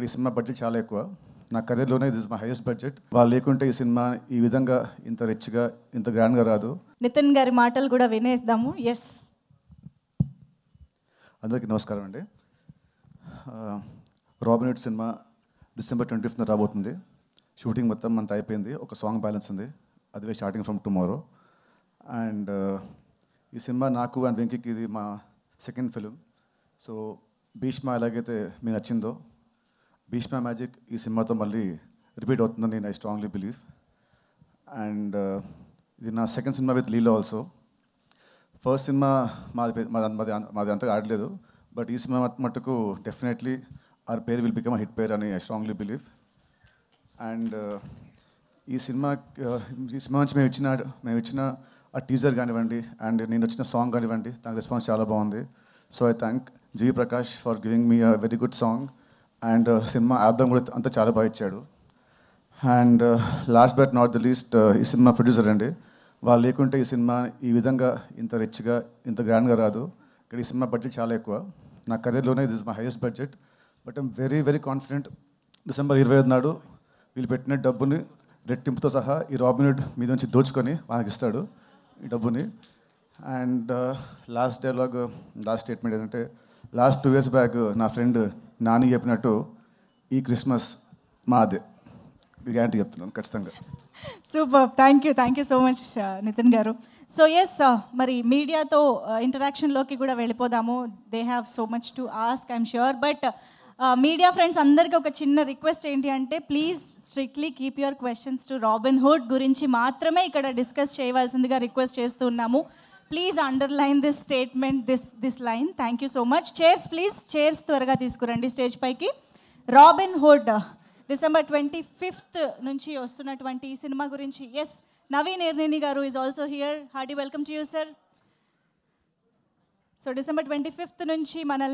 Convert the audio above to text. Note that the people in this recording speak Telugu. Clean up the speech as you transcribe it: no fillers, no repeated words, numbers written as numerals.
ఈ సినిమా బడ్జెట్ చాలా ఎక్కువ. నా కెరీర్‌లోనే this is my highest budget. వాళ్ళు లేకుంటే ఈ సినిమా ఈ విధంగా ఇంత రిచ్‌గా, ఇంత గ్రాండ్‌గా రాదు. నితిన్ గారి మాటలు కూడా వినేద్దాము. యెస్. అందరికీ నమస్కారం అండి. రాబిన్ హుడ్ సినిమా డిసెంబర్ 25న రాబోతుంది. షూటింగ్ మొత్తం అంతా అయిపోయింది. ఒక సాంగ్ బ్యాలెన్స్ ఉంది. అదే స్టార్టింగ్ ఫ్రమ్ టుమారో. అండ్ ఈ సినిమా నాకు అండ్ వెంకీకి ఇది మా సెకండ్ ఫిలిం. సో భీష్మ ఎలాగైతే మీకు నచ్చిందో, భీష్మ మ్యాజిక్ ఈ సినిమాతో మళ్ళీ రిపీట్ అవుతుందని నేను ఐ స్ట్రాంగ్లీ బిలీవ్. అండ్ ఇది నా సెకండ్ సినిమా విత్ లీలో ఆల్సో. ఫస్ట్ సినిమా మాది అంతగా ఆడలేదు, బట్ ఈ సినిమా మట్టుకు definitely our pair will become hit pair అని ఐ స్ట్రాంగ్లీ బిలీవ్. అండ్ ఈ సినిమా నుంచి మేము ఇచ్చిన ఆ టీజర్ కానివ్వండి, అండ్ నేను వచ్చిన సాంగ్ కానివ్వండి, దానికి రెస్పాన్స్ చాలా బాగుంది. So I thank GV Prakash for giving me a very good song. And cinema album కూడా అంతా చాలా బాగా ఇచ్చాడు. And last but not the least ఈ సినిమా ప్రొడ్యూసర్ అండి. వాళ్ళు లేకుంటే ఈ సినిమా ఈ విధంగా ఇంత రిచ్గా, ఇంత గ్రాండ్గా రాదు. ఇక్కడ ఈ సినిమా బడ్జెట్ చాలా ఎక్కువ. నా కెరీర్‌లోనే this is my highest budget. But I'm very very confident December 25 నాడు వీళ్ళు పెట్టిన డబ్బుని రెట్టింపుతో సహా ఈ రాబిన్ హుడ్ మీద నుంచి దోచుకొని వాళ్ళకి ఇస్తాడు ఈ డబ్బుని. And last dialogue, last statement ఏంటంటే, లాస్ట్ 2 years బ్యాక్ నా ఫ్రెండ్ నాని చెప్పినట్టు ఈ క్రిస్మస్ మాదే. గ్యారంటీ చెప్తున్నాను ఖచ్చితంగా. Super. Thank you so much Nitin గారు. సో ఎస్, మరి మీడియాతో ఇంటరాక్షన్లోకి కూడా వెళ్ళిపోదాము. They have so much to ask, I'm sure. But media friends అందరికీ ఒక చిన్న రిక్వెస్ట్ ఏంటి అంటే, please strictly keep your questions to Robin Hood గురించి మాత్రమే ఇక్కడ డిస్కస్ చేయవలసిందిగా రిక్వెస్ట్ చేస్తున్నాము. Please underline this statement, this line. Thank you so much. Chairs please, chairs త్వరగా తీసుకురండి స్టేజ్ పైకి. రాబిన్ హుడ్ డిసెంబర్ 25th నుంచి వస్తున్నటువంటి ఈ సినిమా గురించి, ఎస్, నవీన్ ఎర్నేని గారు is also here. Hearty welcome to you sir. So December 25th నుంచి మన